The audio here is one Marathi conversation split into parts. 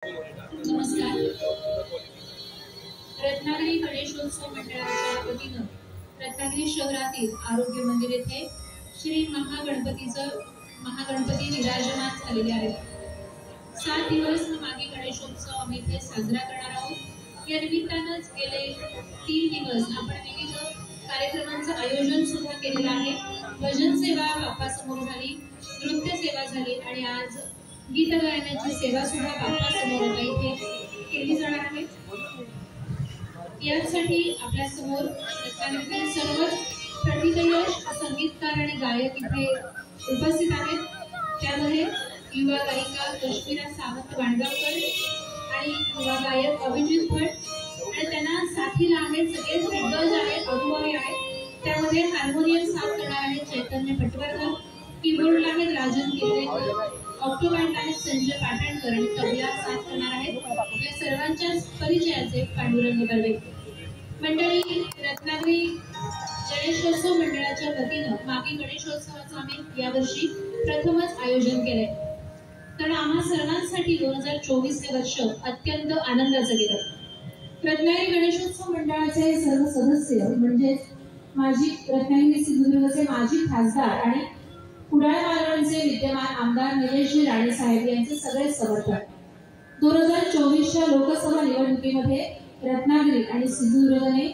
नमस्कार. रत्नागिरी गणेशोत्सव मंडळाच्या वतीनं रत्नागिरी शहरातील आरोग्य मंदिर येथे श्री महागणपती विराजमान झालेले आहेत. 7 दिवस मागे गणेशोत्सव आम्ही इथे साजरा करणार आहोत. या निमित्तानंच गेले 3 दिवस आपण विविध कार्यक्रमांचं आयोजन सुद्धा केलेलं आहे. भजन सेवा बाप्पासमोर झाली, नृत्य सेवा झाली आणि आज गीत गायनाची सेवा सुद्धा बाप्पासमोर इथे केली जाणार आहे. यासाठी आपल्या समोर रत्नागिरीतील सर्वच प्रतिथयश संगीतकार आणि गायक इथे उपस्थित आहेत. त्यामध्ये युवा गायिका कश्मीरा सावंत वांडगावकर आणि युवा गायक अभिजित भट आणि त्यांना साथीला आहेत सगळेच दिग्गज आहेत, अनुभवी आहेत. त्यामध्ये हार्मोनियम साथ करणार आहेत चैतन्य पटवर्धन, कीबोर्डला आहेत राजन किल्लेकर, ऑक्टोबँड आहेत संजय पाटणकर आणि तबला साथ करणार आहेत. या सर्वांच्या परिचयाचे पांडुरंग बर्वे. मंडळी, रत्नागिरी गणेशोत्सव मंडळाच्या वतीनं मागे गणेशोत्सवाचं आम्ही यावर्षी प्रथमच आयोजन केलंय. कारण आम्हा सर्वांसाठी 2024 हे वर्ष अत्यंत आनंदाचं गेलं. रत्नागिरी गणेशोत्सव मंडळाचे सर्व सदस्य म्हणजे रत्नागिरी सिंधुदुर्गचे माजी खासदार आणि कुडाळ मालवणचे विद्यमान आमदार निलेशजी राणे साहेब यांचे सगळे समर्थक 2024च्या लोकसभा निवडणुकीमध्ये रत्नागिरी आणि सिंधुदुर्गने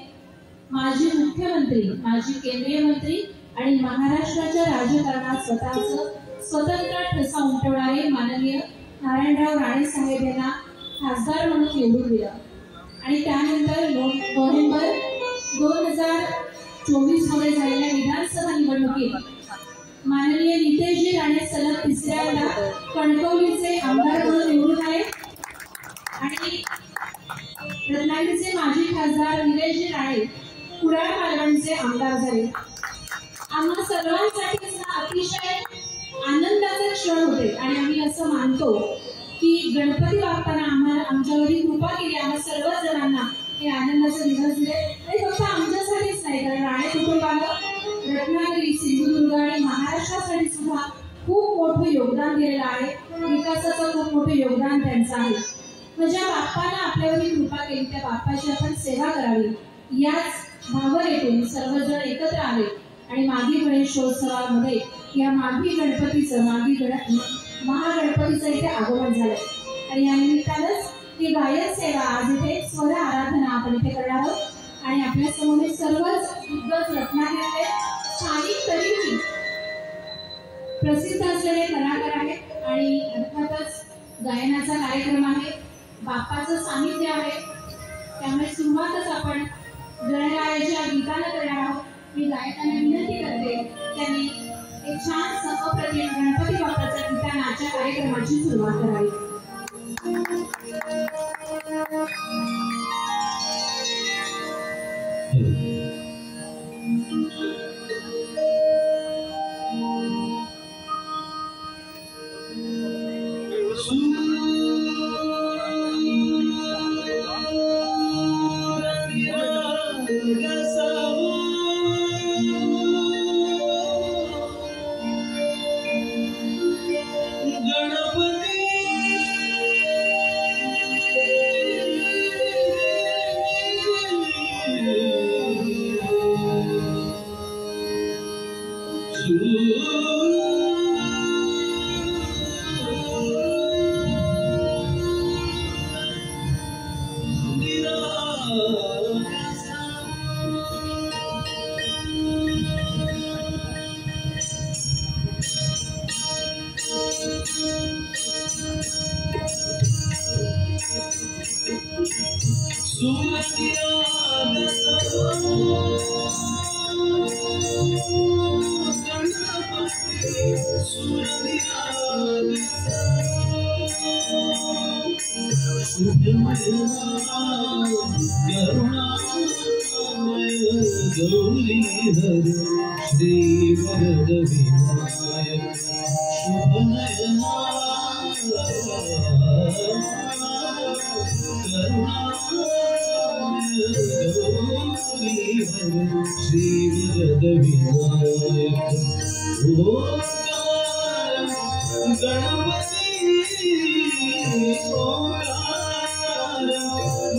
माजी मुख्यमंत्री, माजी केंद्रीय मंत्री आणि महाराष्ट्राच्या राजकारणात स्वतंत्र ठसा उमटवणारे माननीय नारायणराव राणे साहेब यांना खासदार म्हणून निवडून दिलं. आणि त्यानंतर नोव्हेंबर 2024 मध्ये झालेल्या विधानसभा निवडणुकीत माननीय नितेशजी राणे सलग तिसऱ्यांदा कणकवलीचे आमदार म्हणून निवडून आले आणि रत्नागिरीचे माजी खासदार निलेशजी राणे कुडाळ मालवणचे आमदार झाले. आम्हा सर्वांसाठी अतिशय आनंदाचे क्षण होते आणि आम्ही असं मानतो की गणपती बाप्पाने आमच्यावरील कृपा केली. आम्हा सर्व जणांना हे आनंदाचे दिवस दिले आणि फक्त आमच्यासाठीच नाही, तर राणे कुटुंबाला रत्नागिरी, सिंधुदुर्ग आणि महाराष्ट्रासाठी सुद्धा खूप मोठं योगदान दिलेलं आहे. विकासाचं खूप मोठं योगदान त्यांचं आहे. म्हणजे बाप्पाने आपल्यावरील कृपा केली, त्या बाप्पाची आपण सेवा करावी याच भावनेतून सर्वजण एकत्र आले आणि मागी गणेशोत्सवामध्ये या महागणपतीचं इथे आगमन झालं. आणि या निमित्तानंच ही गायन सेवा आज इथे स्वर आराधना आपण इथे करणार आहोत. आणि आपल्या समोर सर्वच दिग्गज रत्नागिरीचे स्थानिक तरीही प्रसिद्ध असलेले कलाकार आहेत आणि अर्थातच गायनाचा कार्यक्रम आहे, बाप्पाचं सानिध्य आहे. त्यामुळे सुरुवातच आपण गणरायाच्या गीतानं करणार आहोत. मी गायकांना विनंती करते त्यांनी एक छान अप्रतिम गणपती बाप्पाच्या गीतानाच्या कार्यक्रमाची सुरुवात करावी. गणपती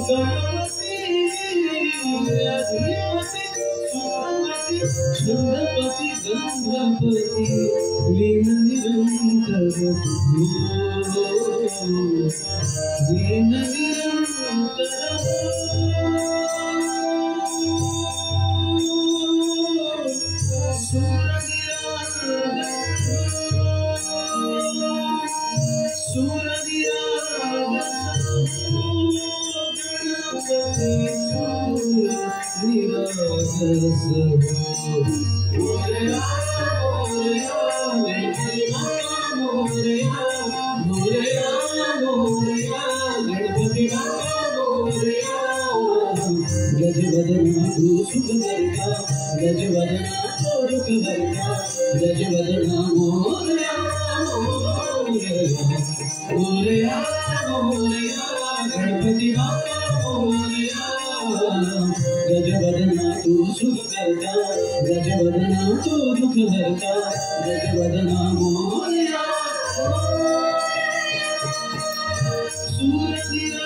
छंदपति गंधपति लीन निरंतर लीन निरंतर गजवदना तू सुख करता गजवदना तू दुख हरता गजवदना मोरया सूरदिया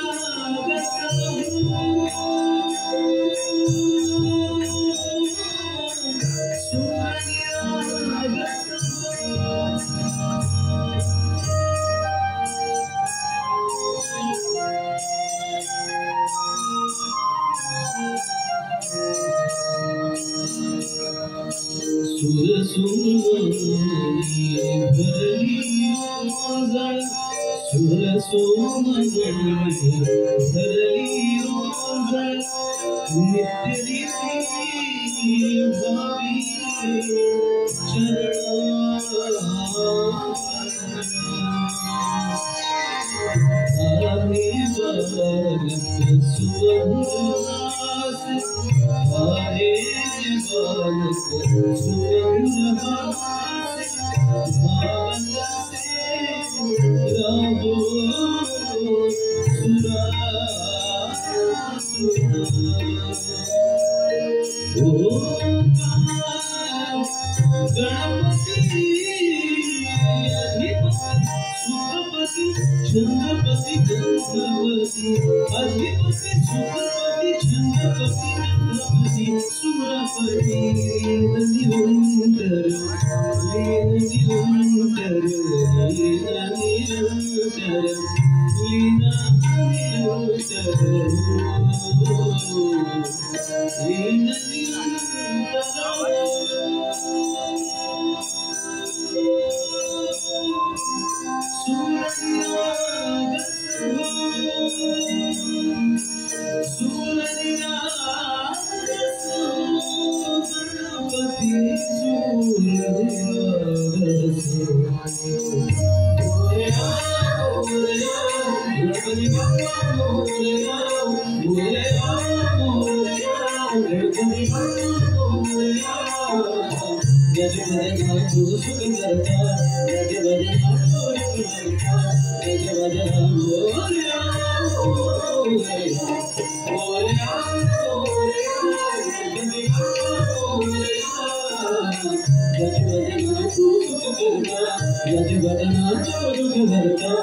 सुर सुमनी भरली ओझळ सुर सोमनी भरली ओझळ नित्य रीती भावी आम्ही बालक सुवर्णास आरे बालक सुवर्णास भावनसे राहो सुरा गणपति सुखपति छंदपति गंधपति अधिपति सुखपति छंदपति गंधपति सुरपति निरंतर लीन निरंतर लीन निरंतर लीन निरंतर लीन गजवदना तू सुख करता गजवदना तू दुख हरता गजवदना मोरया मोरया मोरया गजवदना तू सुख करता गजवदना तू दुख हरता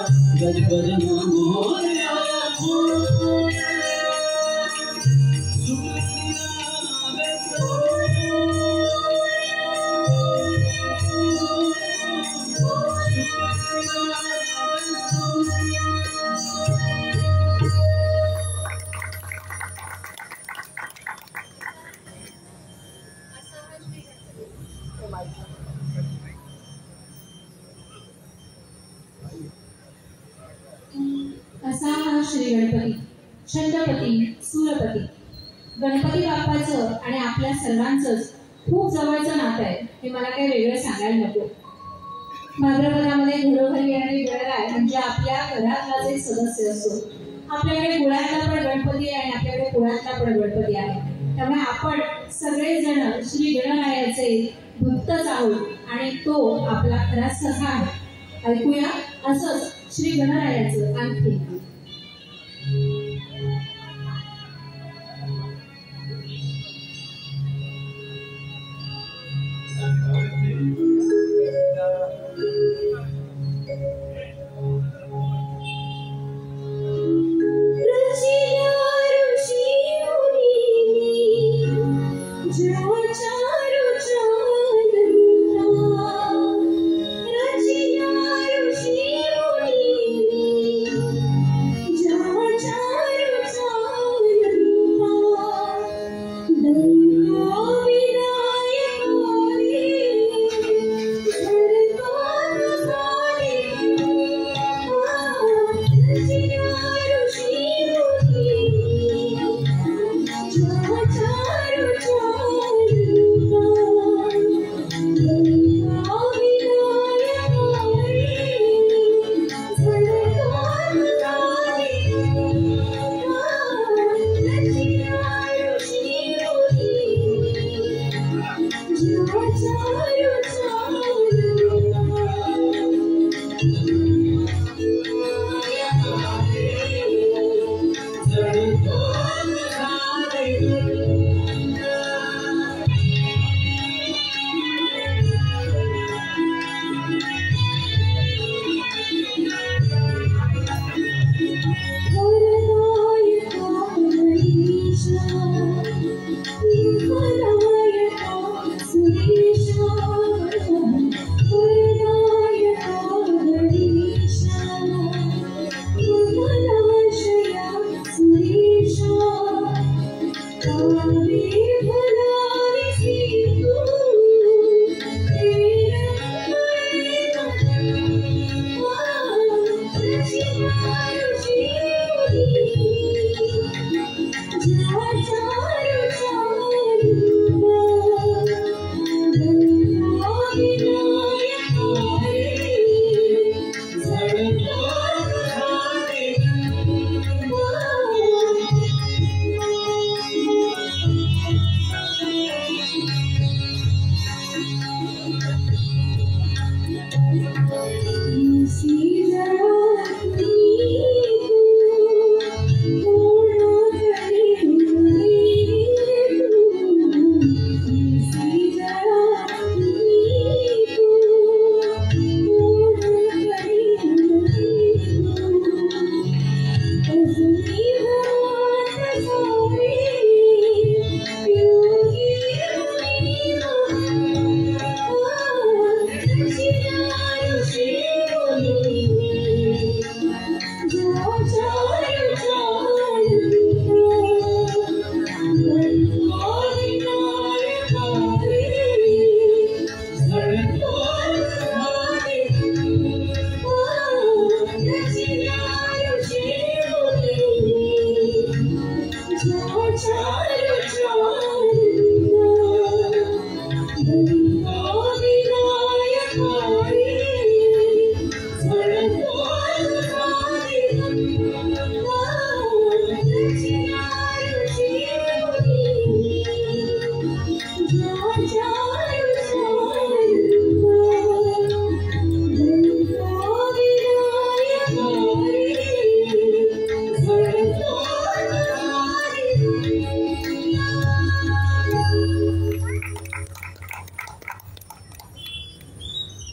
गजवदना मोरया मोरया असा हा श्री गणपती छंदपती सूरपती गणपती बाप्पाचं आणि आपल्या सर्वांचंच खूप जवळचं नातं आहे हे मला काही वेगळं सांगायला नको. भाद्रपदामध्ये घरोघरी येणारी गणराय म्हणजे आपल्या घरातलाच एक सदस्य असतो. आपल्याकडे गुळातला पण गणपती आहे आणि आपल्याकडे कुळातला पण गणपती आहे. त्यामुळे आपण सगळेजण श्री गणरायाचे भक्तच आहोत आणि तो आपला खरा सखा आहे. ऐकूया असंच श्री गणरायाचं आणखी.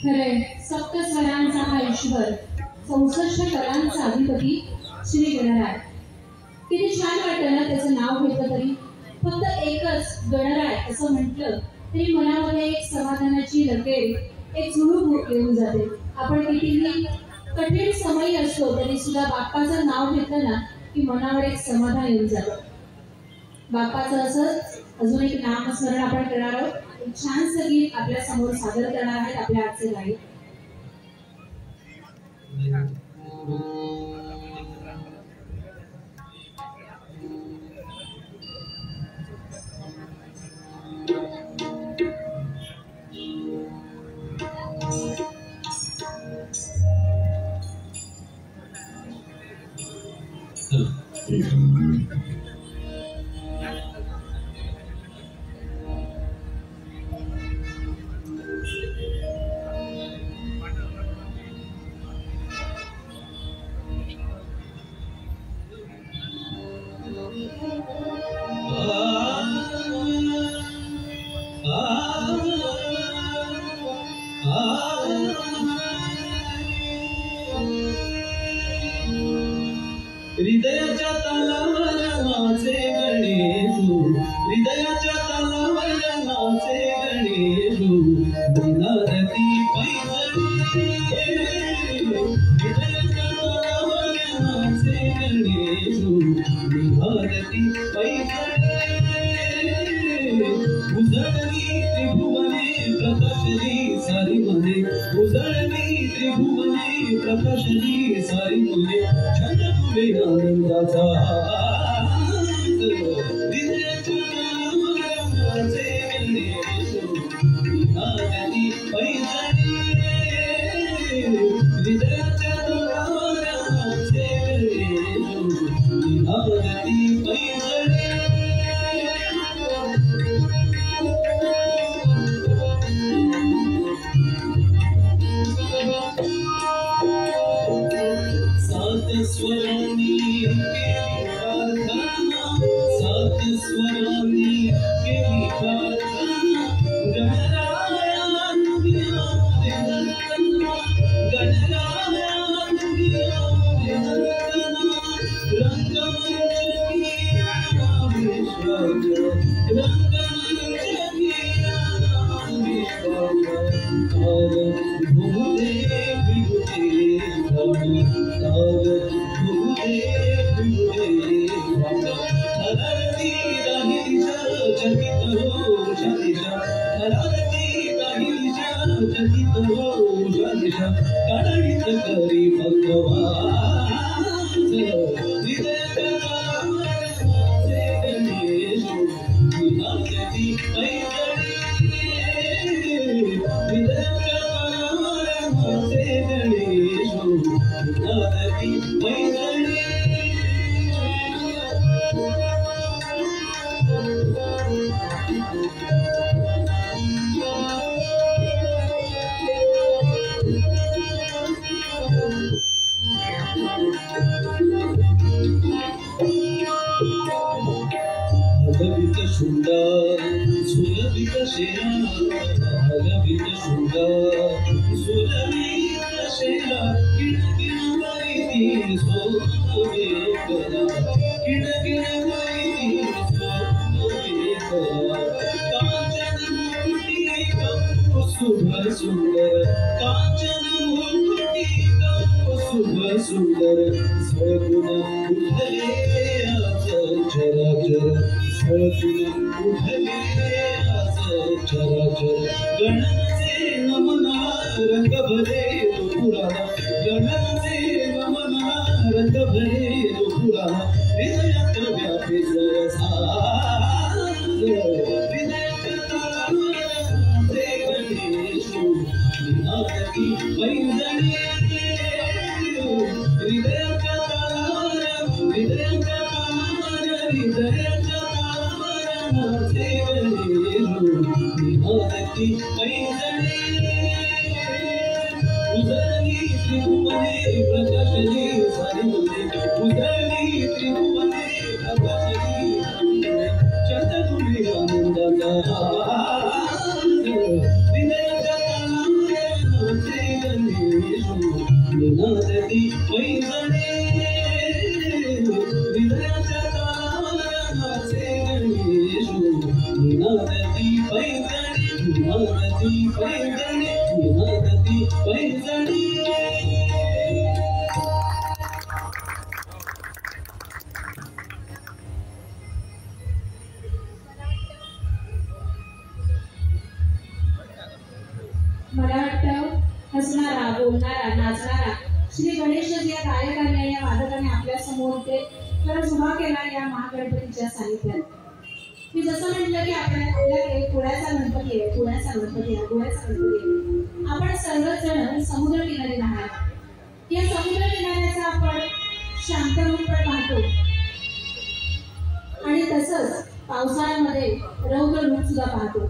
खरे सप्त स्वरांचा हा ईश्वर 64 कलांचा अधिपती श्री गणराय. किती छान वाटतं ना त्याचं नाव घेतलं तरी. फक्त एकच गणराय असं म्हटलं तरी मनामध्ये एक समाधानाची लकेर, एक झुळूक येऊन जाते. आपण कितीही कठीण समय असतो तरी सुद्धा बाप्पाचं नाव घेतलं ना की मनावर एक समाधान येऊन जातं. बाप्पाचं असं अजून एक नामस्मरण आपण करणार आहोत. एक छानसं गीत आपल्या समोर सादर करणार आहेत आपल्या आजचे गायक. हृदयाच्या तालावर नाचे गणेशू, हृदयाच्या तालावर नाचे गणेशू, निनादती पैजणी. हृदयाच्या तालावर नाचे गणेशू, निनादती पैजणी. उजळली त्रिभुवने प्रकाशली सारी मने, उजळली त्रिभुवने प्रकाशली सारी मने. छंद तुले आनंदाचा हृदयाच्या तालावर नाचे गणेशू, निनादती पैजणी. हृदयाच्या तालावर नाचे गणेशू, निनादती पैजणी. सात स्वरांनी केली प्रार्थना, सात स्वरांनी केली प्रार्थना. गणराया तुझ्या नर्तना, गणराया तुझ्या नर्तना. रंगमंच किया विश्वास, रंगमंच किया विश्वास. भूले बिगुले भूले धरती राहीच्या चकित हो शादिशा, धरती राहीच्या चकित हो शादिशा. काढीत करी भगवान हृदयाच्या तालावर नाचे गणेशू, निनादती पैजणी. हृदयाच्या तालावर नाचे गणेशू, निनादती पैजणी. हलवित सुंदर सुलभित शेरा, हलवित सुंदर सुलभित शेरा. किणकिण गायती सोनवे करा, किणकिण गायती सोनवे करा. कांचन मुकुटी कौस्तुभ सुंदर, कांचन मुकुटी कौस्तुभ सुंदर. सगुण उठले चराचर, सगुण उठले चराचर. गणनाचे नमना रंग भरे तो पुराणा, गणनाचे नमना रंग भरे तो पुराणा. हृदयात व्यापे सरसा, हृदयाच्या तालावर नाचे गणेशू, निनादती पैजणी. हृदयाच्या तालावर निनादती पैजणे उजळली त्रिभुवने प्रकाशली सारीमध्ये उजळली त्रिभुवने प्रकाशली चतुर्वी आनंदाचा विनयाच्या तालाचे गणेश निनादती पैजणे विनयाच्या तालाचे गणेश निनादती पैजणे निनादती पैजणे निनादती पैजणे. मला वाटतं हसणारा बोलणारा नाचणारा श्री गणेश या गायकाने या वादकाने आपल्या समोर ते खरंच उभा केला या महागणपतीच्या सानिध्यात. मी जसं म्हटलं की आपल्याकडे पुण्याचा गणपती आहे, पुण्याचा गणपती आहे, गोव्याचा गणपती आहे. आपण सर्वच जण समुद्र किनारी राहणार. या समुद्र किनाऱ्याचा आपण शांत रूप पण पाहतो आणि तसंच पावसाळ्यामध्ये रौद्र रूप सुद्धा पाहतो.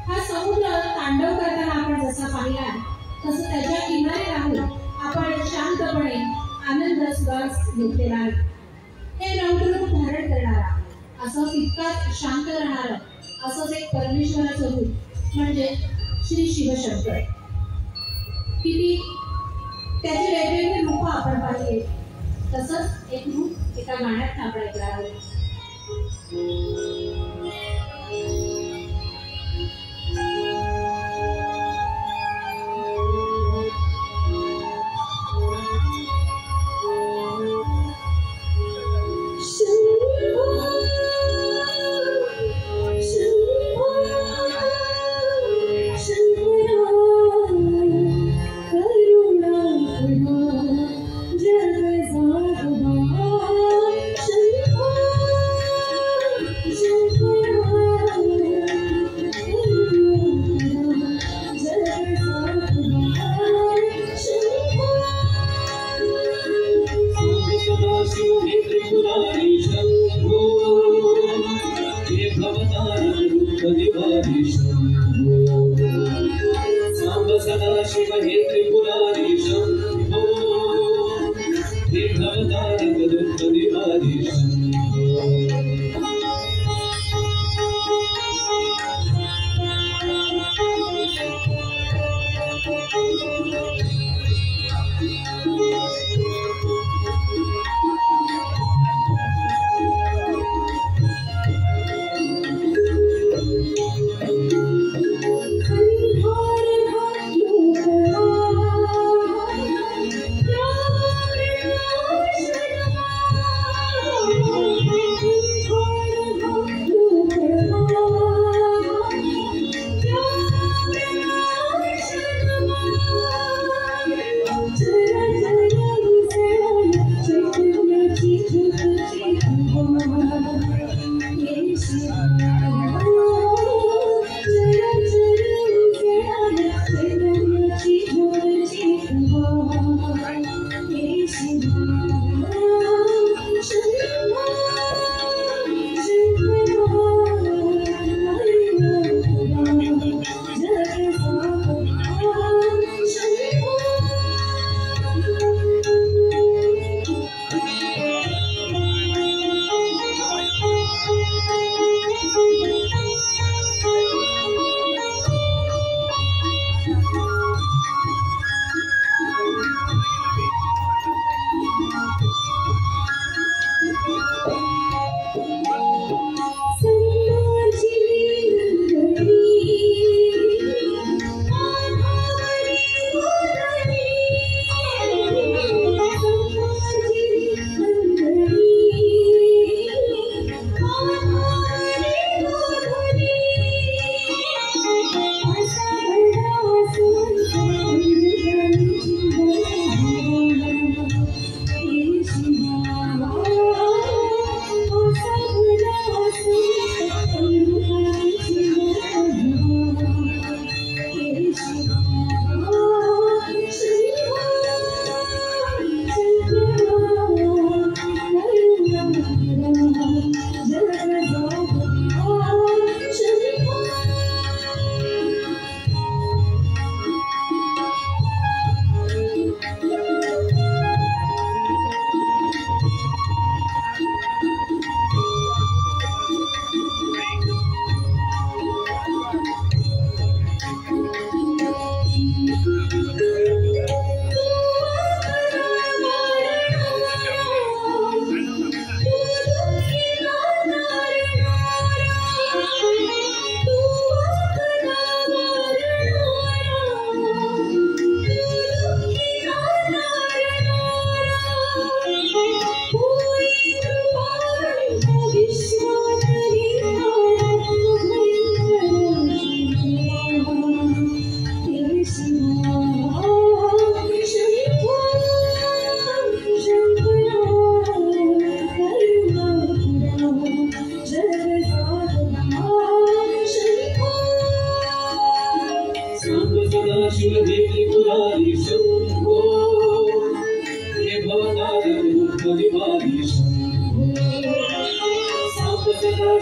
हा समुद्र तांडव करताना आपण जसा पाहिला तसं त्याच्या किनारी राहून आपण शांतपणे आनंद श्वास घेतलेला आहे. हे रौद्र रूप धारण करणारा असं तितकाच शांत राहणारं असंच एक परमेश्वराचं रूप म्हणजे श्री शिवशंकर. किती त्याची वेगवेगळी रूपं आपण पाहिली. तसंच एक रूप एका गाण्यात आपण ऐकणार आहोत. शिव हे त्रिपुरारी शंभो हे भवतारक दुःख निवारी शंभो.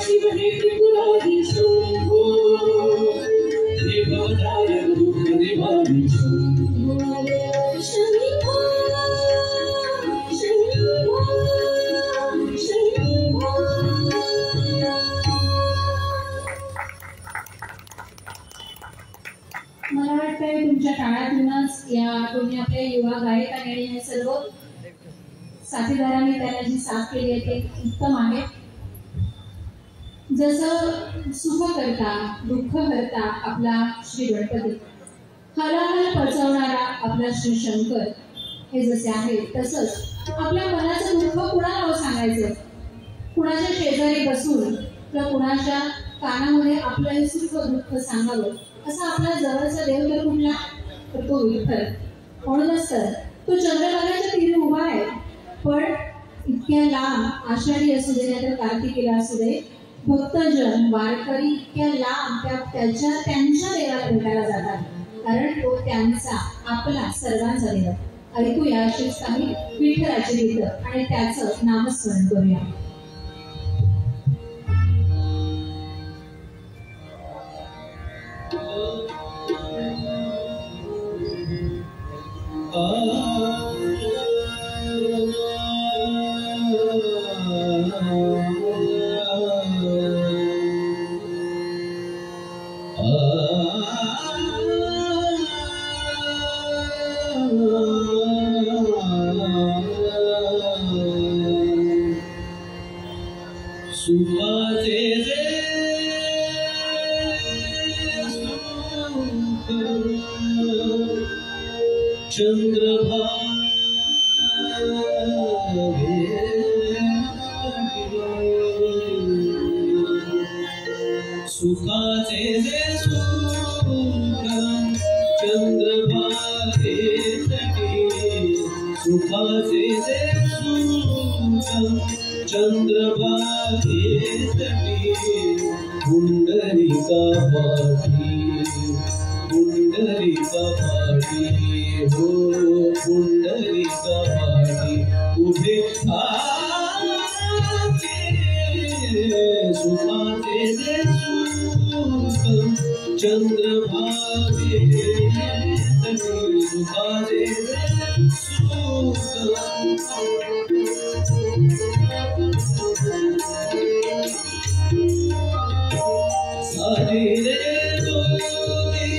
शिव हे त्रिपुराधीशो देवदाय दुःख देवाधीशो मला वाटतंय तुमच्या काळातूनच या कोणी आपल्या युवा गायकांनी आणि हे सर्व साथीदारांनी त्याला जी साथ केली आहे ते उत्तम आहे. जसं सुख करता दुःख करता आपला श्री गणपती, हलाहल पचवणारा आपला श्री शंकर हे जसे आहे, तसंच आपल्या मनाचं दुःख कुणाला सांगायचं, कुणाच्या शेजारी बसून किंवा कुणाच्या कानामध्ये आपलं हे सुख दुःख सांगावं, असा आपला जवळचा देव तर कुठला, तर तो विठ्ठल. म्हणूनच तर तो चंद्रभागेच्या तीरी उभा आहे, पण इतक्या लांब आषाढी असू दे नाहीतर कार्तिकीला असू दे, भक्तजन वारकरी इतक्या लांब त्यांच्या देवाला भेटायला जातात, कारण तो त्यांचा आपला सर्वांचा देव. ऐकूया अशीच काही विठ्ठलाची गीतं आणि त्याचं नामस्मरण करूया. सुखाचे जे सुख चंद्रभागे तटी, सुखाचे जे सुख चंद्रभागे तटी, पुंडलिका पाठी, पुंडलिका पाठी, हो पुंडलिका पाठी उभे सुखाचे जे सुख चंद्रभागे तटी, सुखाचे जे सुख सारे रे दोरी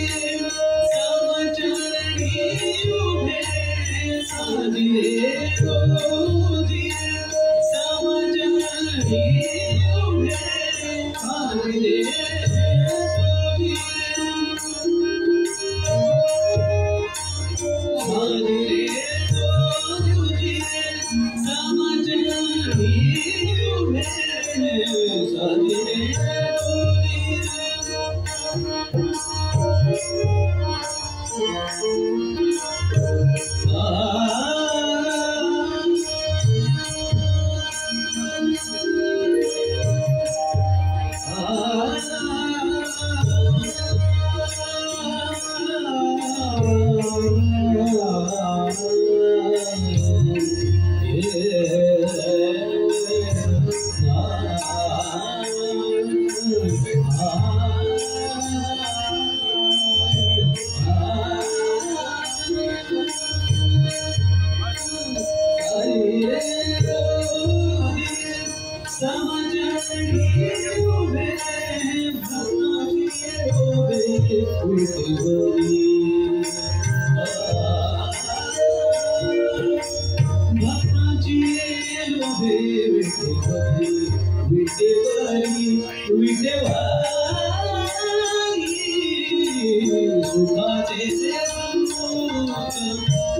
समचरणी उभे, सारे रे दोरी समचरणी उभे, सारे रे दोरी, सारे रे दोरी समचरणी उभे, सारे रे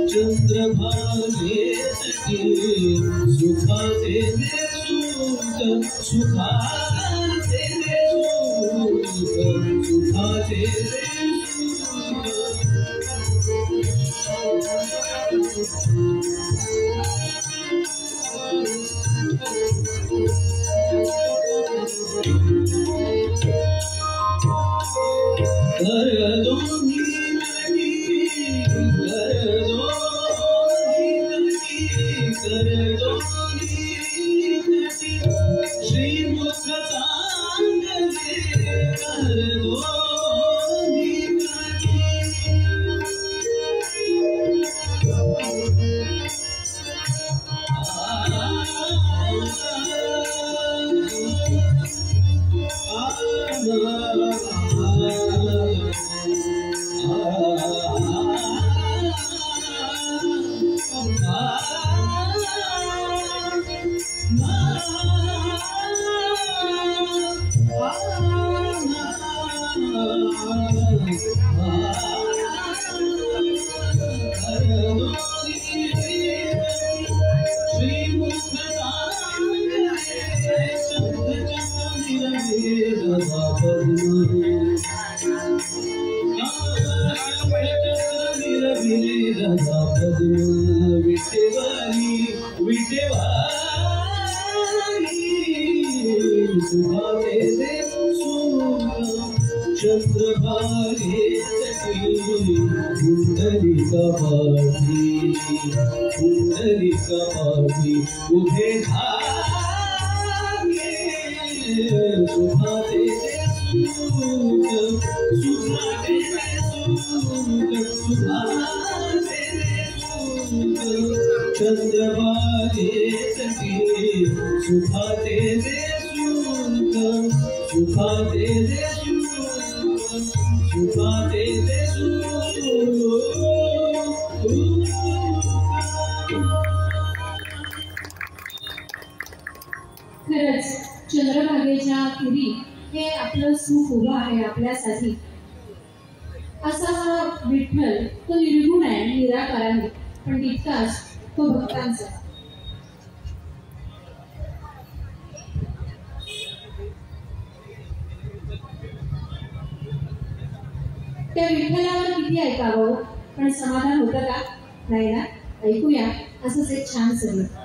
चंद्रभागे तटी, सुखाचे जे सुख, सुखाचे जे सुख, सुखाचे जे घर दोन्ही मिळती, घर दोन्ही मिळती, घर दोन्ही मिळती, श्रीमुखचा उभे धागे सुभाते सुभाते सुभाते चंद्रभागे सुभाते सुभाते सुभाते खरंच चंद्रभागेच्या तीरी हे आपलं सुख उभं आहे आपल्यासाठी. असा हा विठ्ठल तो निर्गुण आहे, निराकार आहे, पण तितकाच तो भक्तांचा. त्या विठ्ठलावर किती ऐकावं पण समाधान होतं का? नाही ना. ऐकूया असंच एक छान संगीत.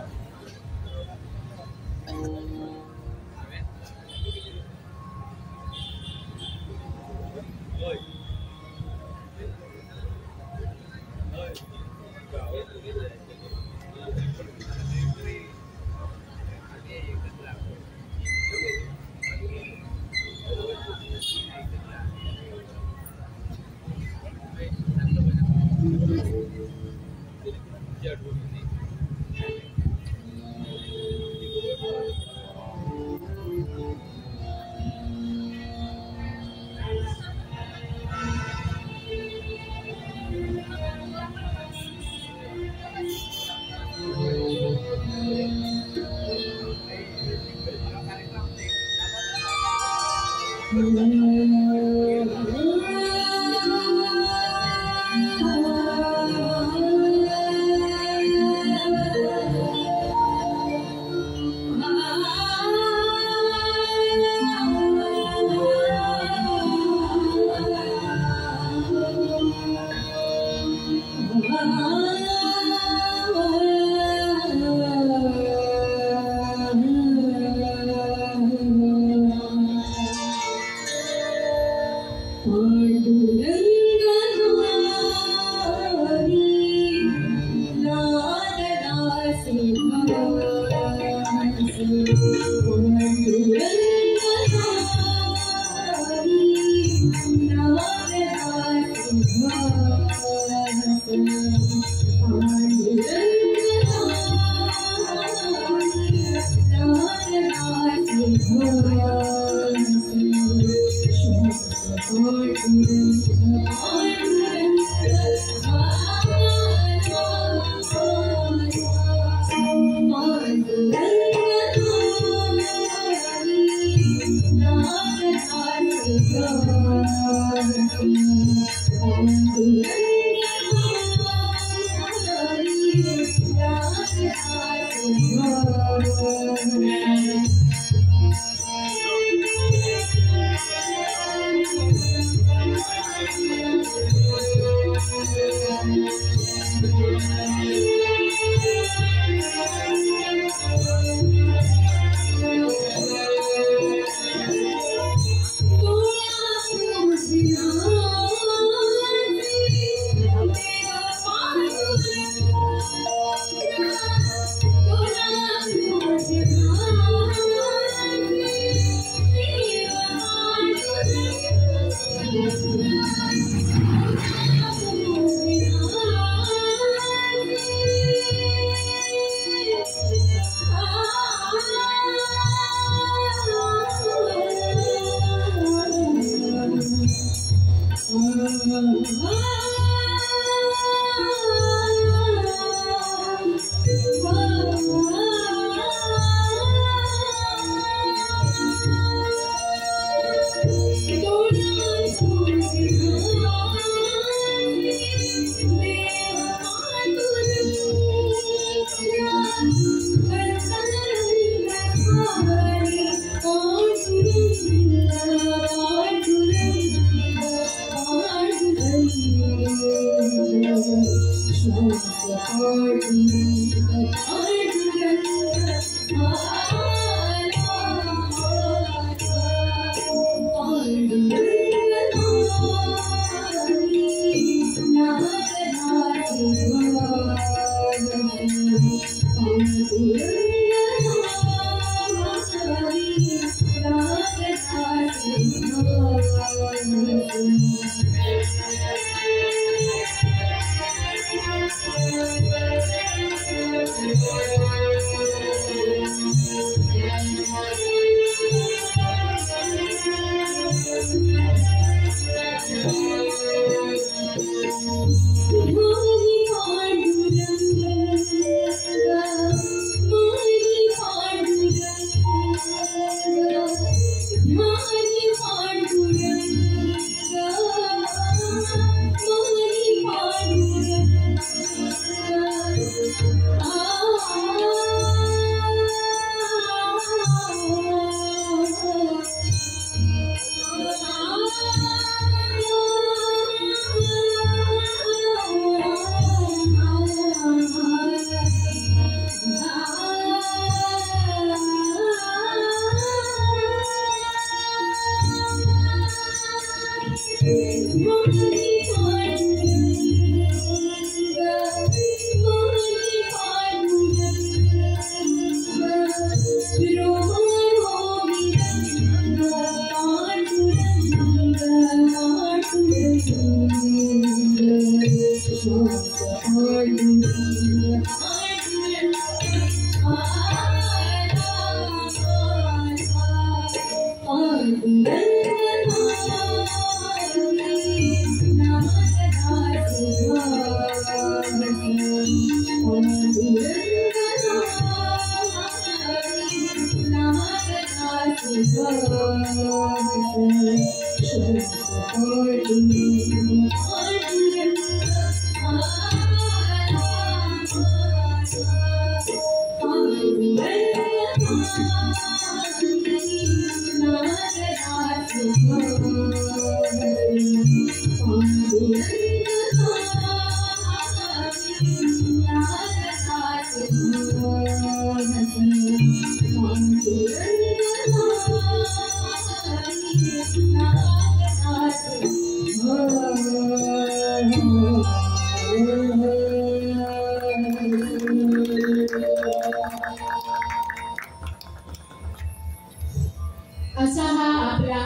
असा हा आपला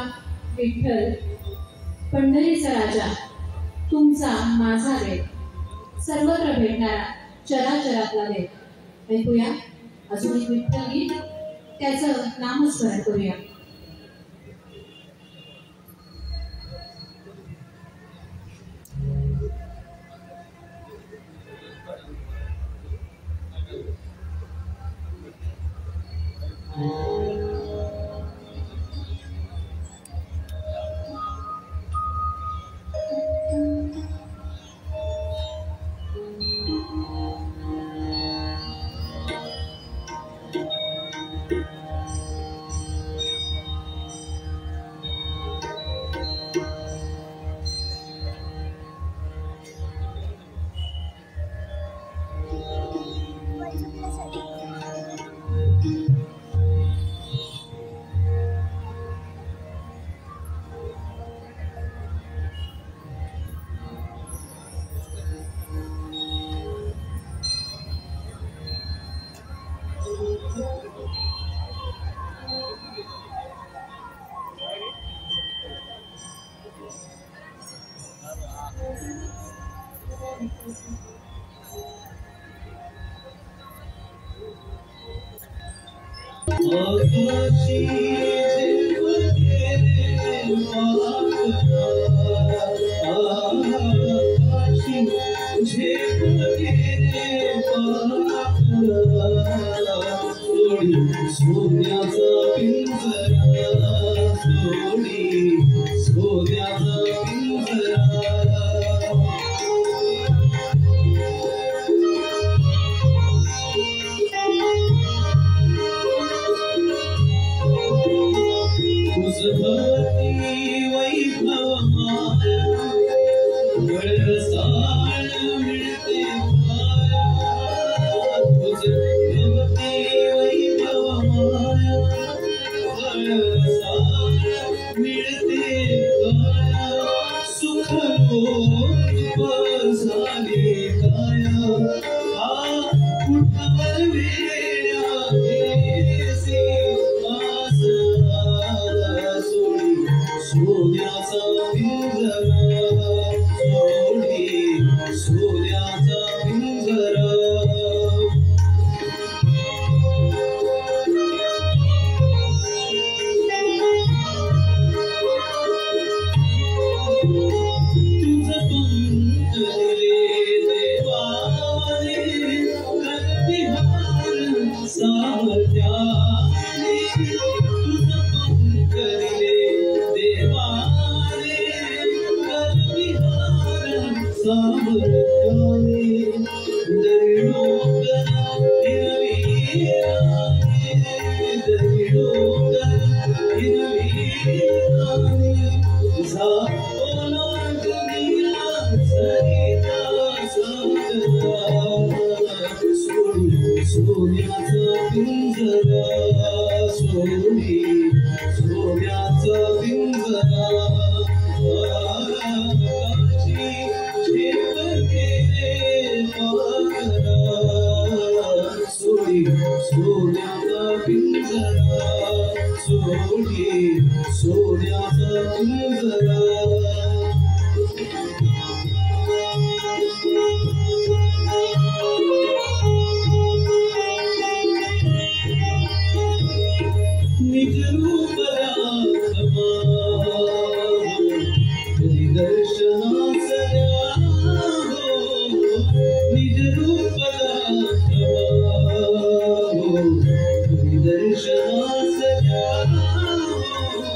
विठ्ठल पंढरीचा राजा, तुमचा माझा देव, सर्वत्र भेटणारा चराचरातला देव. ऐकूया अजून एक विठ्ठल गीत, त्याचं नामस्मरण करूया.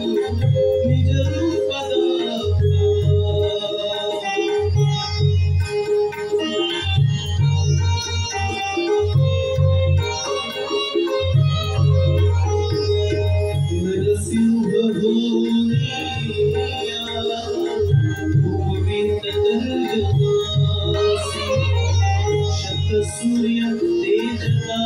निज रूप नरसिंह शत सूर्य तेजता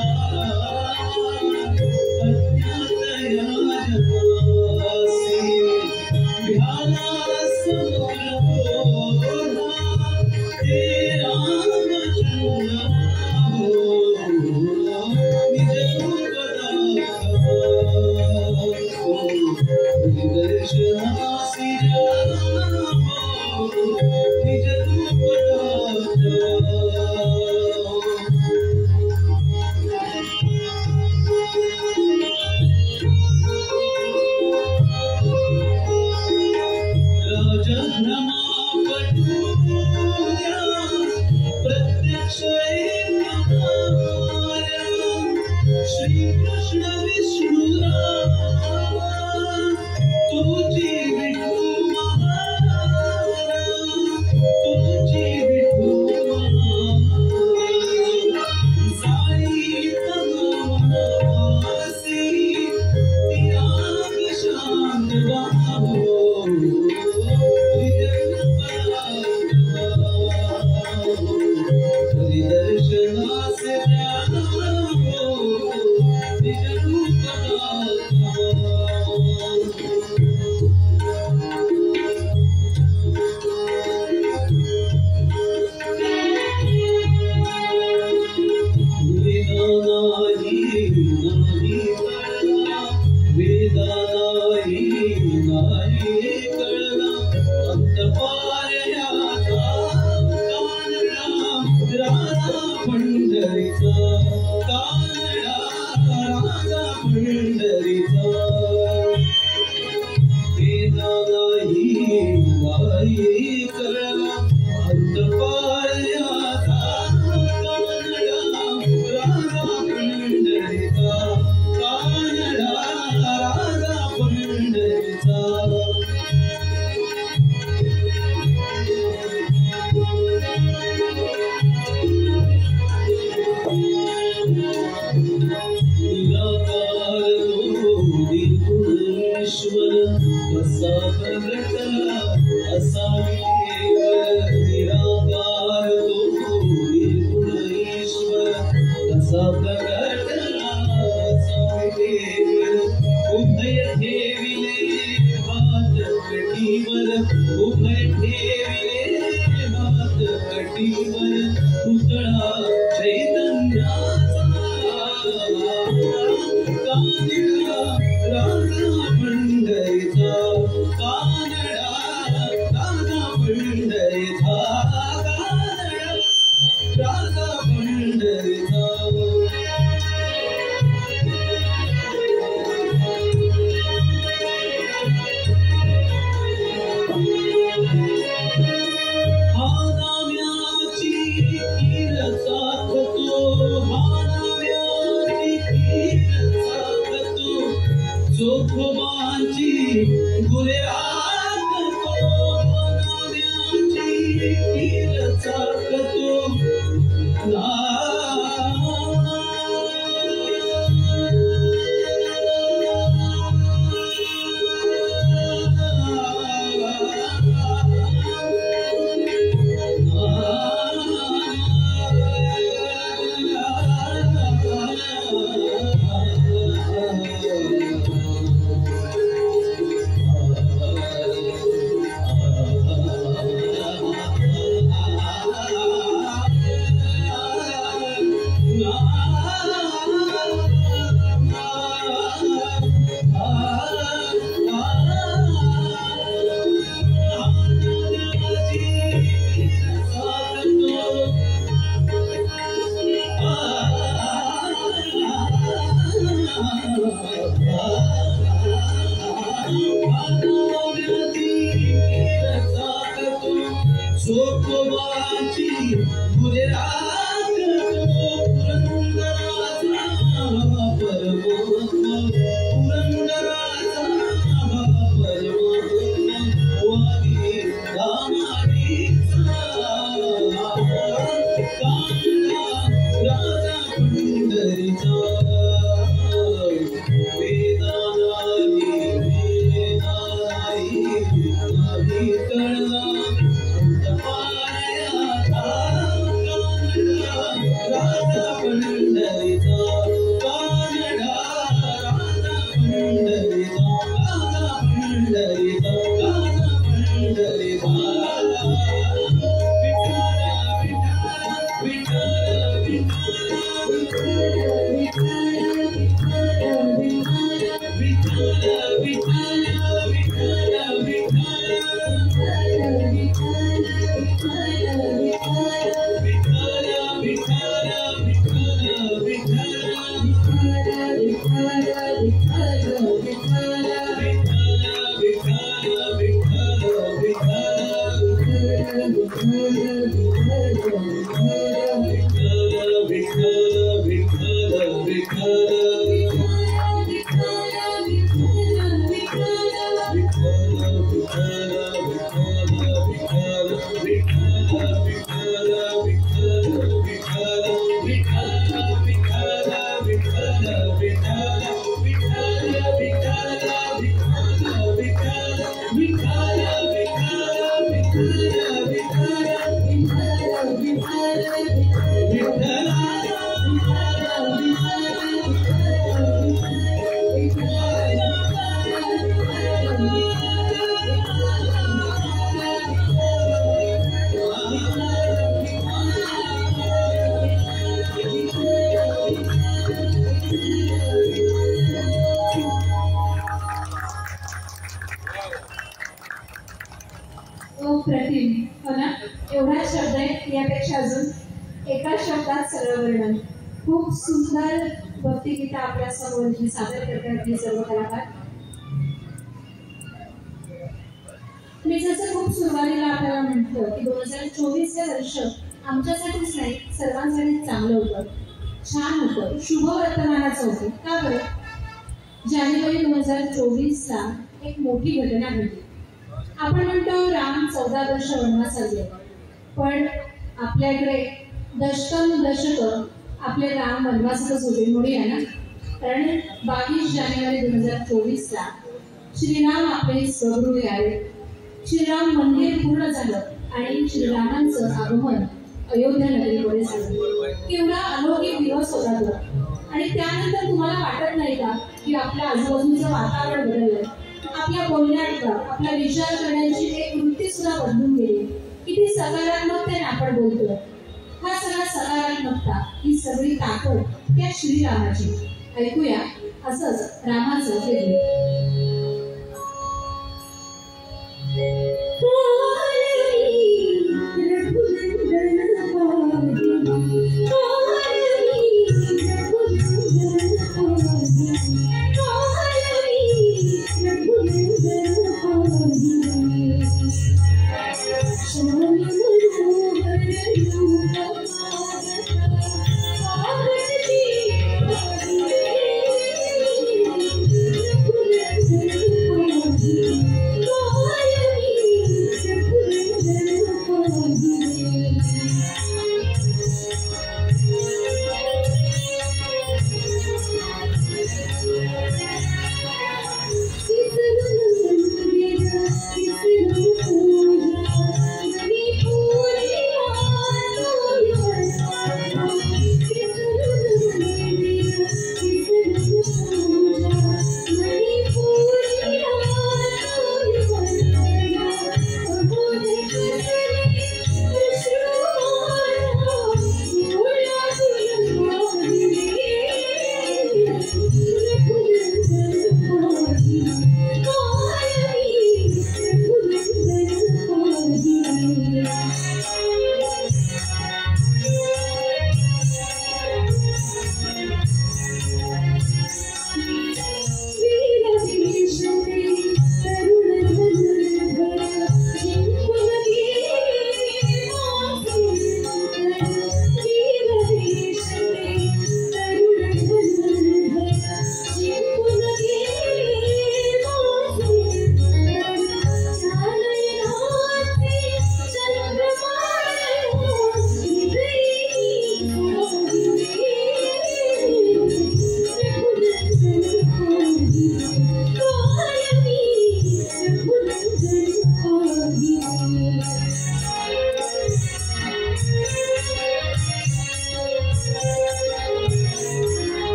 अप्रतिम, हो ना? एवढा शब्द आहे, यापेक्षा अजून एका शब्दात सगळं वर्णन. खूप सुंदर भक्तिगीता आपल्या समोर जी सादर करतात हे सर्व कलाकार. मी जसं खूप सुरुवातीला आपल्याला म्हटलं की 2024 हे वर्ष आमच्यासाठीच नाही, सर्वांसाठी चांगलं होतं, छान होतं, शुभ वर्तमानाचं होतं. का बरं? जानेवारी 2024ला एक मोठी घटना घडली. आपण म्हणतो राम 14 वर्ष वनवासात गेले, पण आपल्याकडे दशक आपले राम वनवासातच होते म्हणूया ना. कारण 22 जानेवारी 2024ला श्रीराम आपले स्वगृही आले. श्रीराम मंदिर पूर्ण झालं आणि श्रीरामांचं आगमन अयोध्या नगरीमध्ये झालं. केवढा अलौकिक दिवस होता तो. आणि त्यानंतर तुम्हाला वाटत नाही का की आपल्या आजूबाजूचं वातावरण बदललं, आपल्या बोलण्यात आपला विचार करण्याची एक वृत्ती सुद्धा बदलून गेली. किती सकारात्मकतेने आपण बोलतो. हा सगळा सकारात्मकता, ही सगळी ताकद त्या श्रीरामाची. ऐकूया असंच रामाचं हे गीत.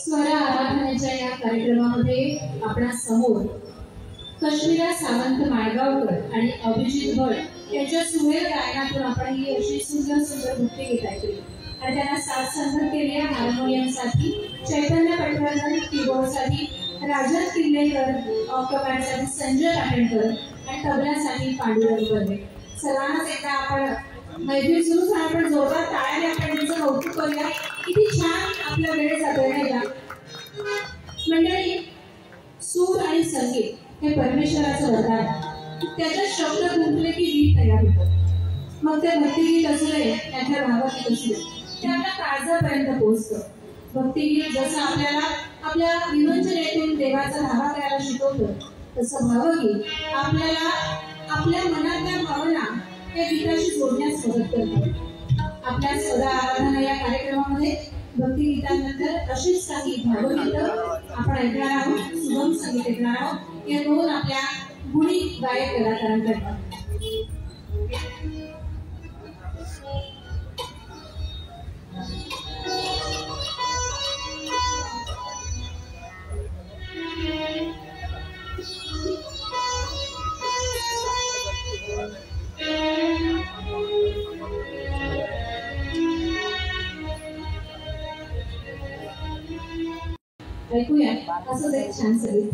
स्वर आराधनेच्या या कार्यक्रमामध्ये आपल्या समोर कश्मीरा सावंत माळगावकर आणि अभिजित भट यांच्या सुरेख गायनातून आपण ही अशी सुंदर सुंदर भक्तिगीत ऐकली. आणि त्यांना साथ संगत केल्या हार्मोनियमसाठी चैतन्य पटवर्धन, कीबोर्डसाठी राजन किल्लेकर, कमांडसाठी संजय काटेकर आणि तबल्यासाठी पांडुरंग बर्वे. सर्वांनाच एकदा आपण मैत्री सुरू झाला पण जोरदार टाळ्याने आपण त्यांचं कौतुक करूया. किती छान आपला वेळ जातोय नाही का मंडळी. सूर आणि संगीत हे परमेश्वराचं वरदान. त्याच्यात शब्द गुंतले की गीत तयार होतं. मग ते भक्तिगीत असू दे त्याच्या भावगीत असू दे ते आपल्या काळजापर्यंत पोहोचतं. भक्तिगीत जसं आपल्याला आपल्या विवंचनेतून देवाचा धावा करायला शिकवतं तसं भावगीत आपल्याला आपल्या मनातल्या भावना त्या गीताशी जोडण्यास मदत करतात. आपल्या सदा आराधना या कार्यक्रमामध्ये भक्तिगीतांनंतर अशीच काही भावगीतं आपण ऐकणार आहोत. सुगम संगीत ऐकणार आहोत. या दोन आपल्या गुणी गायक कलाकारांकडून. ऐकूया असंच एक छान संगीत.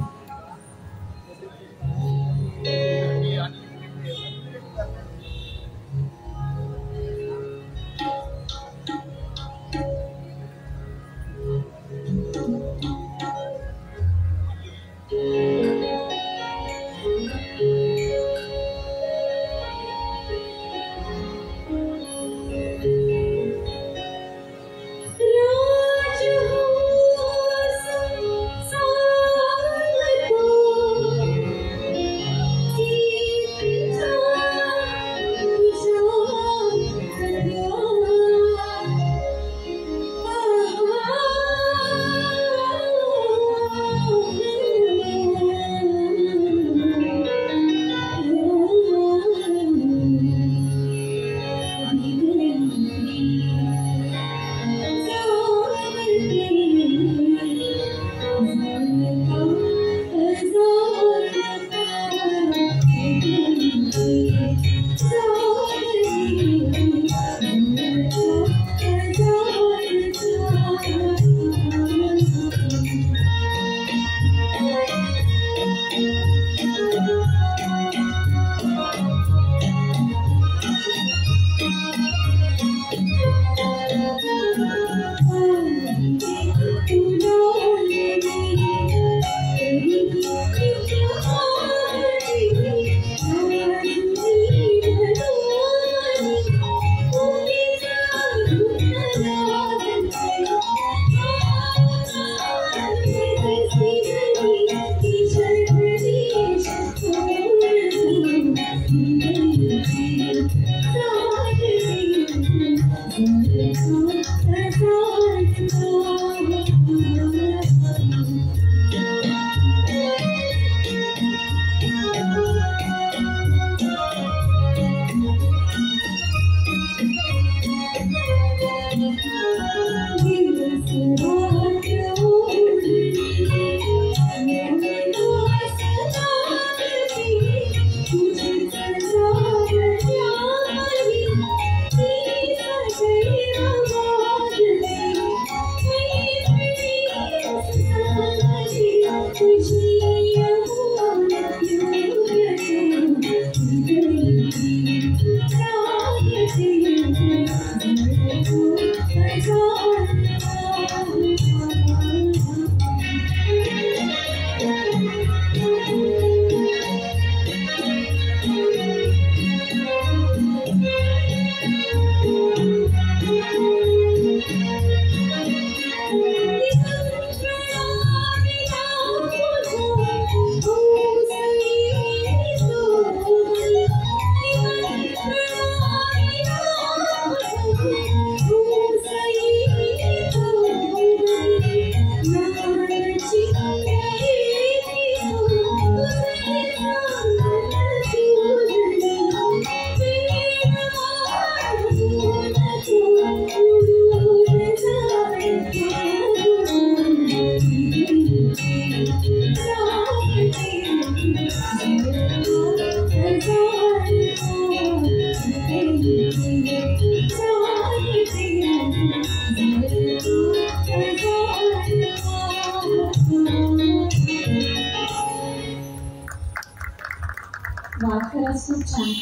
वाद खरंच खूप छान.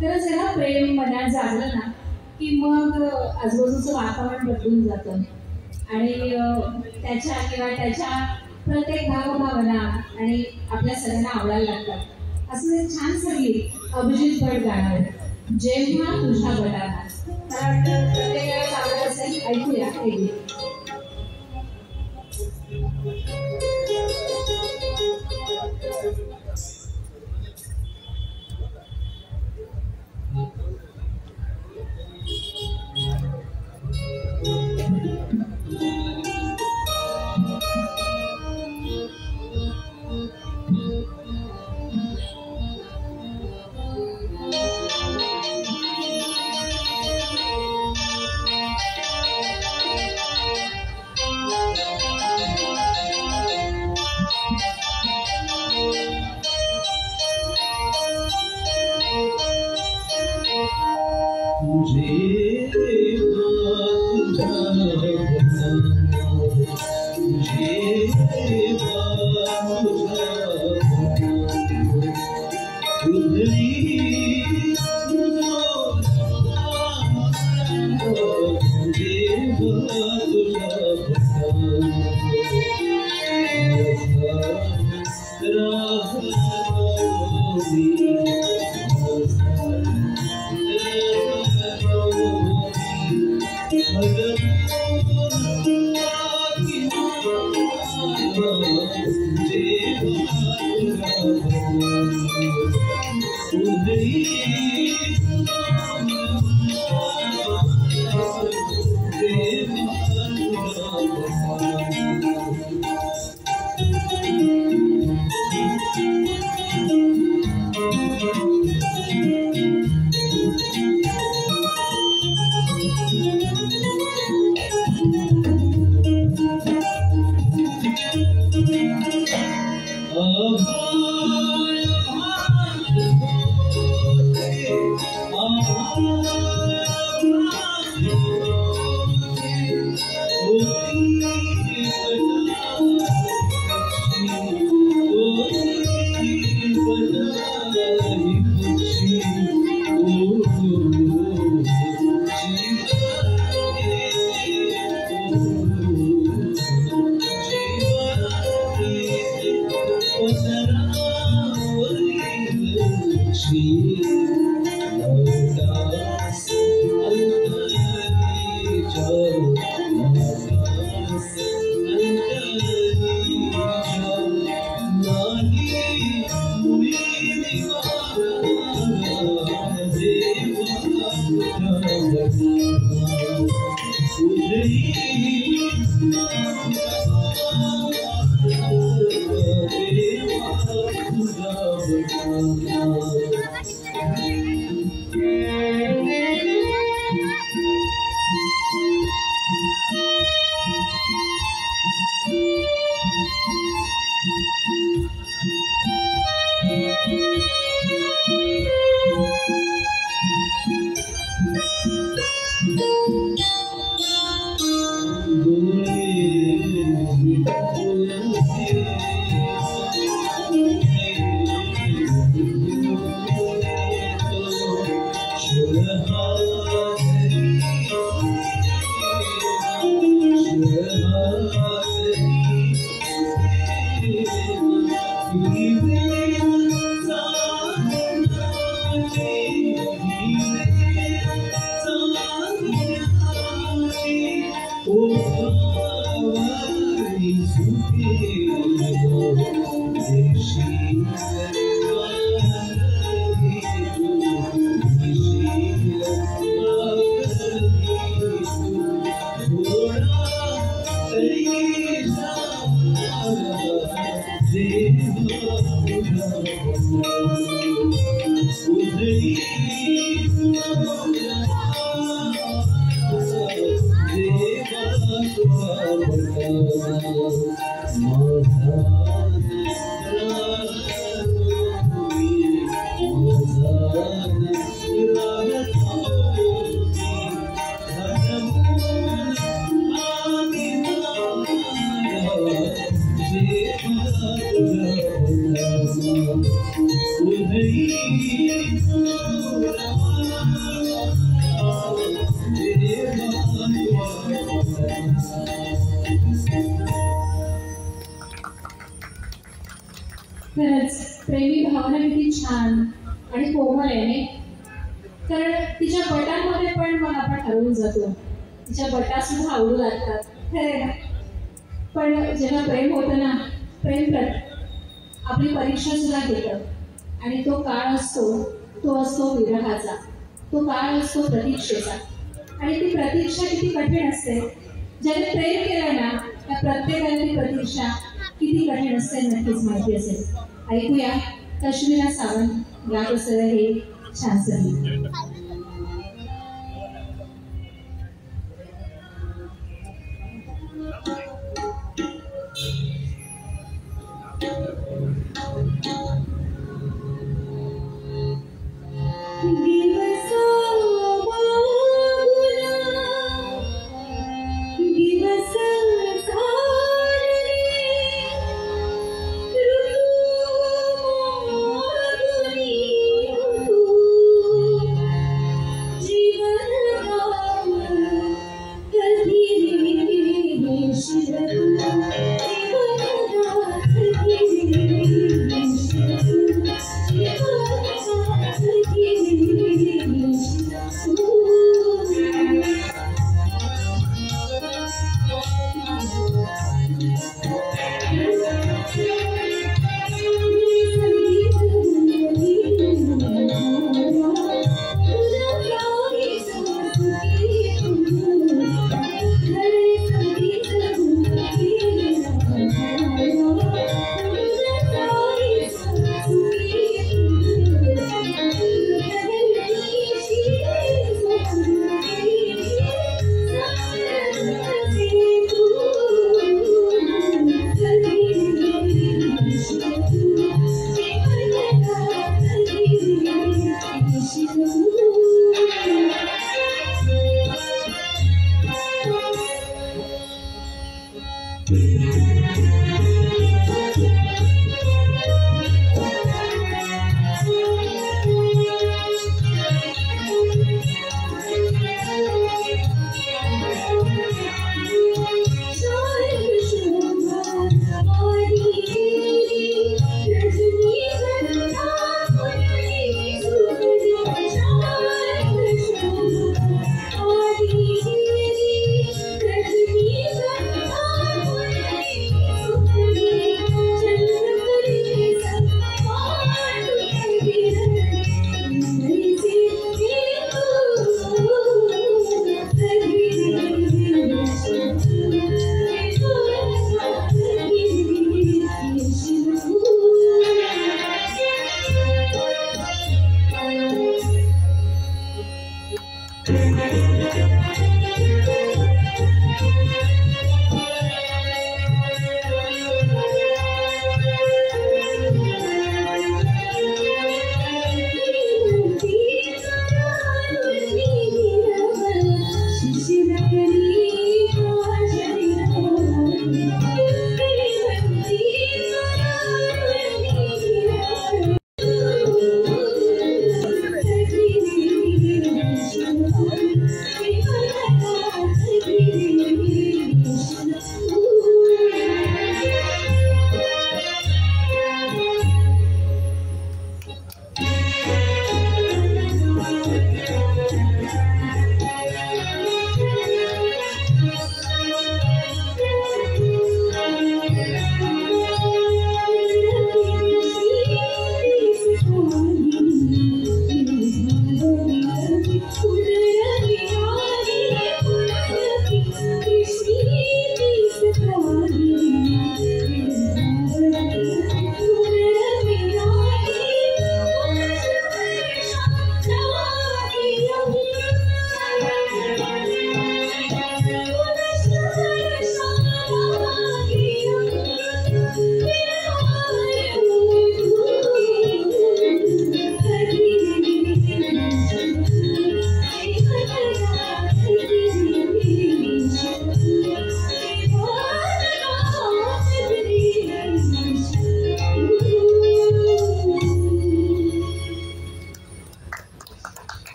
खरंच आहे ना, प्रेम मनात जागलं ना की मग आजूबाजूचं वातावरण बदलून जातं आणि त्याच्या किंवा त्याच्या प्रत्येक भावभावना आणि आपल्या सगळ्यांना आवडायला लागतात. असं एक छान संगीत अभिजित भट गाणार जेव्हा तुझ्या गटाला. मला वाटतं प्रत्येकाला आवडत असेल. ऐकूया हे गीत. खरंच प्रेमी भावना किती छान आणि कोमल आहे नाही. कारण तिच्या बटांमध्ये पण मग आपण हरवून जातो. तिच्या बटा सुद्धा आवडू लागतात खरं ना. पण जेव्हा प्रेम होतं ना, प्रेम आपली परीक्षा सुद्धा घेतं. आणि तो काळ असतो, तो असतो विरहाचा, तो काळ असतो प्रतीक्षेचा. आणि ती प्रतीक्षा किती कठीण असते. ज्याने प्रेम केलं ना, त्या प्रत्येकाला ती प्रतीक्षा किती कठीण असते नक्कीच माहिती असेल. ऐकूया कश्मीरा सावंत गात असलेलं हे छान संगीत.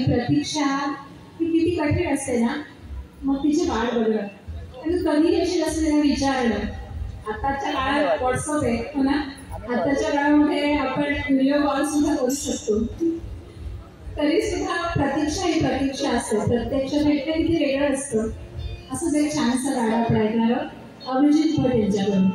प्रतीक्षा ही किती कठीण असते ना. मग तिची वाट बघणं आणि कधी येशील असं विचारलं आताच्या काळात व्हॉट्सअप आहे हो ना, आताच्या काळामध्ये आपण व्हिडिओ कॉल सुद्धा करू शकतो. तरी सुद्धा प्रतीक्षा ही प्रतीक्षा असते, प्रत्यक्ष भेटणे किती वेगळं असतं. असंच एक छानसं गाणं आपण ऐकणार आहोत अभिजित भट यांच्याकडून.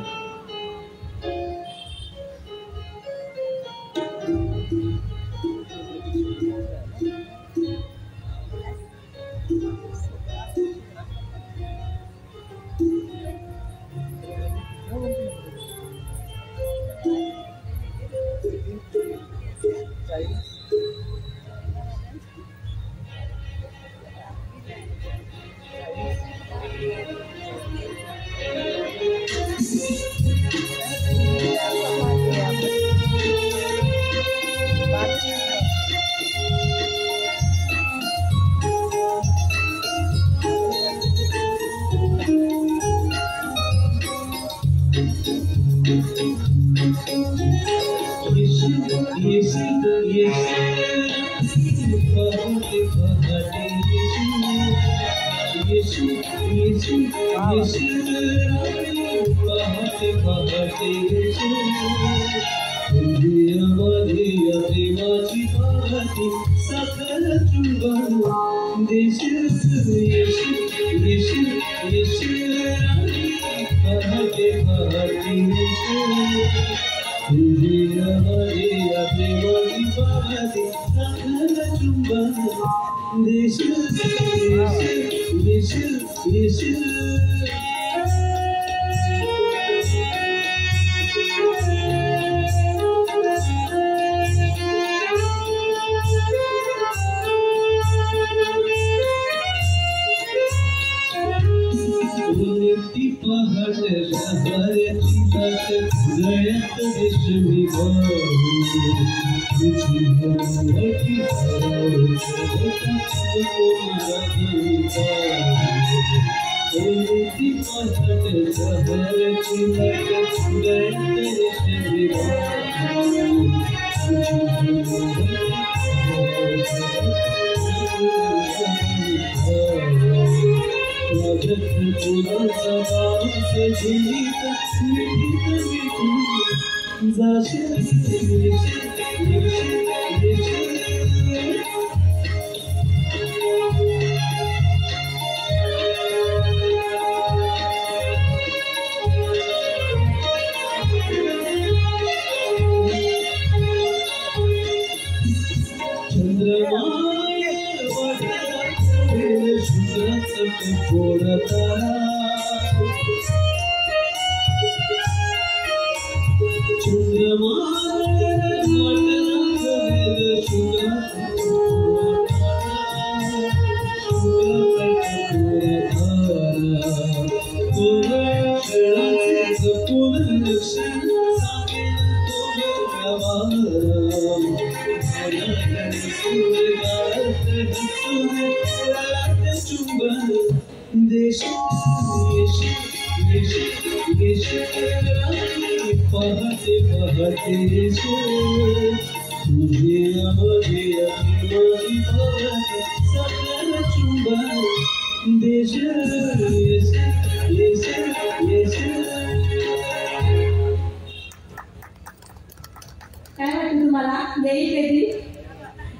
काय वाटतं तुम्हाला? येईल कधी?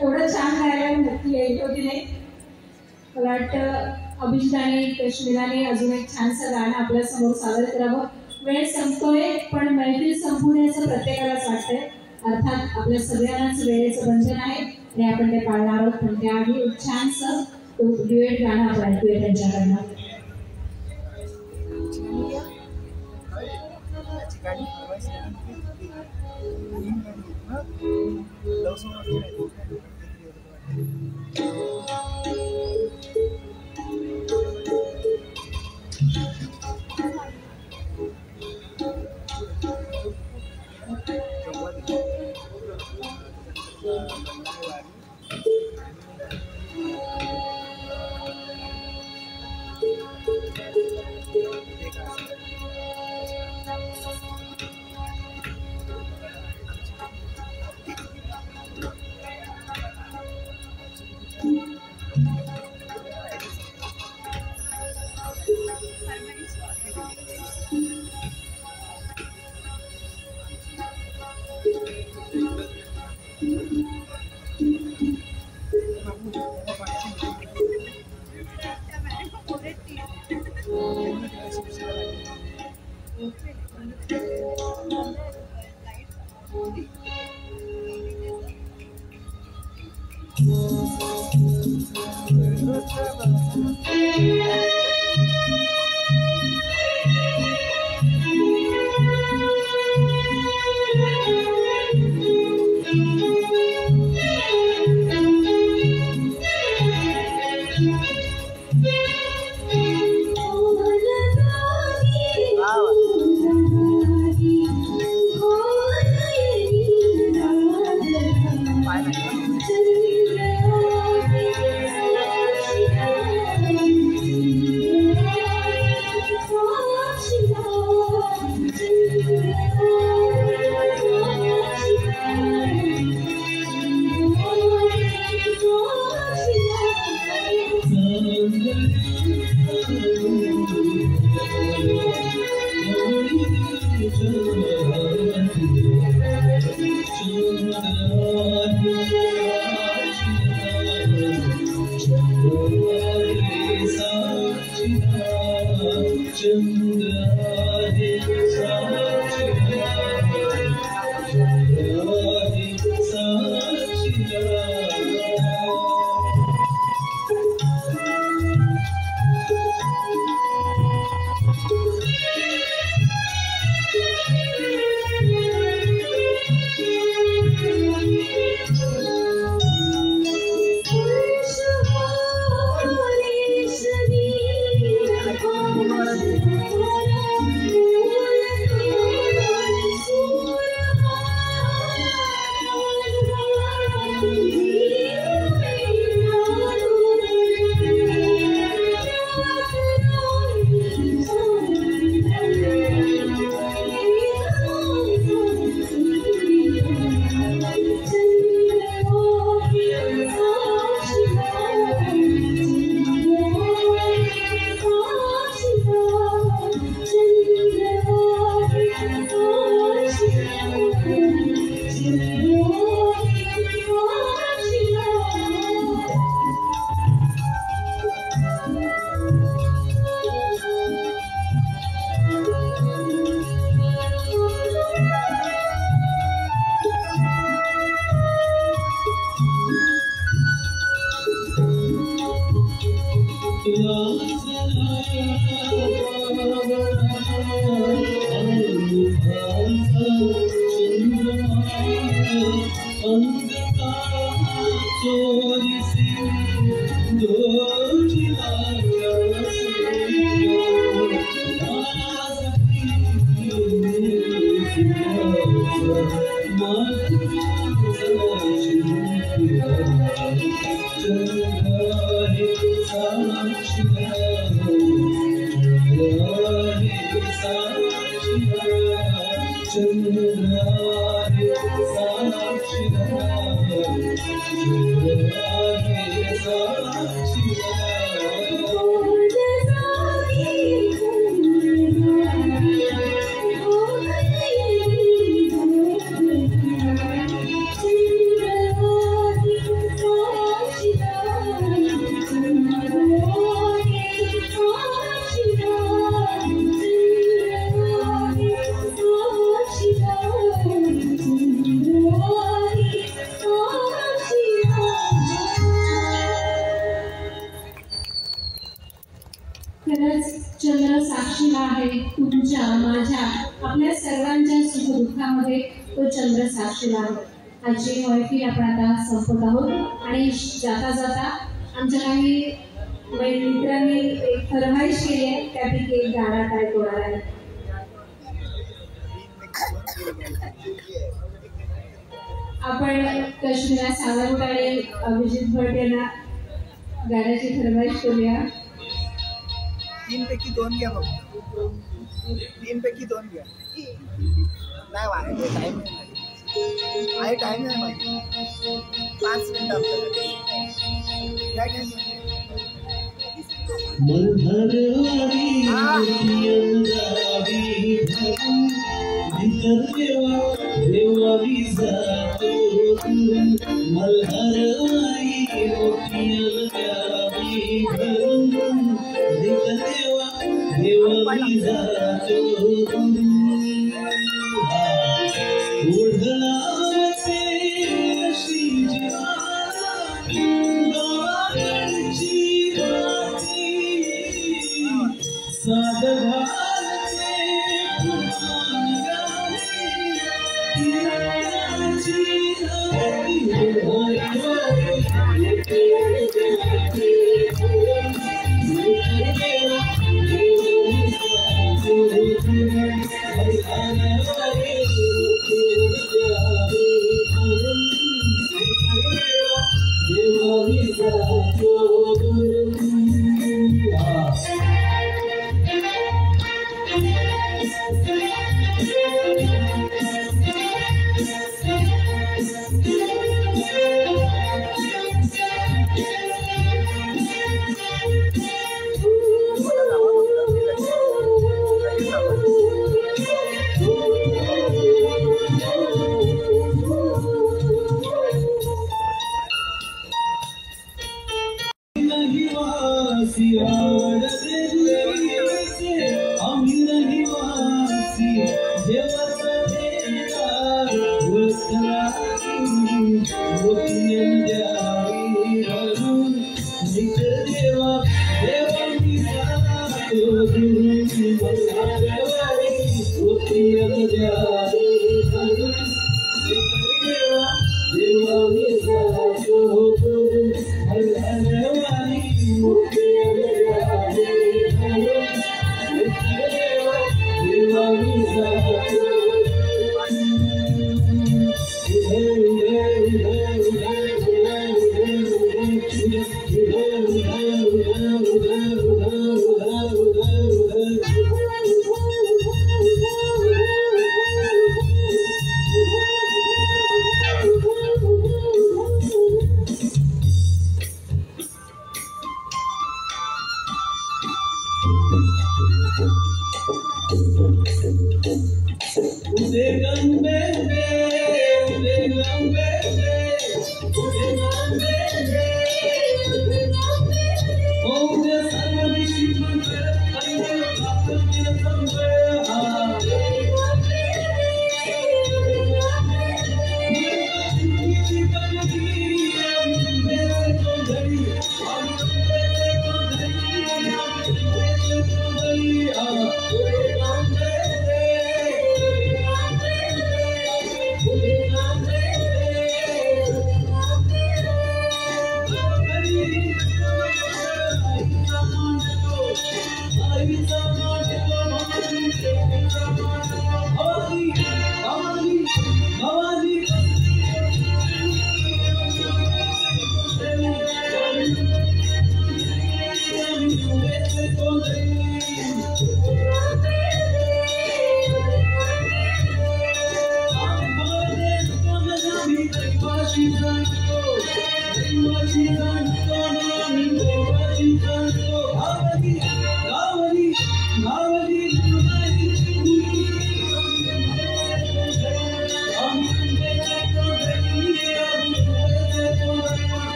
एवढं छान गायला नक्की येईल कधी नाही. मला वाटतं अभिजिताने कश्मीराने अजून एक छानसं गाणं आपल्या समोर सादर करावं. वेळ संपतोय पण मैफिल संपवण्याचं प्रत्येकालाच वाटतंय. अर्थात आपल्या सगळ्यांनाच वेळेचं बंधन आहे आणि आपण ते पाळणार आहोत. पण त्याआधी एक छानसं ड्युएट गाणं आपण ऐकूया त्यांच्याकडनं. चंद्र साक्षीला आहे तुमच्या माझ्या आपल्या सर्वांच्या सुखदुःखामध्ये तो चंद्र साक्षीला आहे। आजची मैफिल आपण आता संपत आहोत आणि जाता जाता आमच्या काही मित्रांनी एक फरमाईश केली आहे, त्यापैकी एक गाणं काय होणार आहे। आपण कश्मीरा सावंत आणि अभिजित भट यांना गाण्याची फरमाईश करूया। 3 पैकी 2 घ्या बघ, 3 पैकी 2 घ्या। नाही वाढले टाइम आहे, टाइम आहे माझी 5 मिनिट आपल्याकडे काय काय देवावी जातो मल्हारवाई Hey,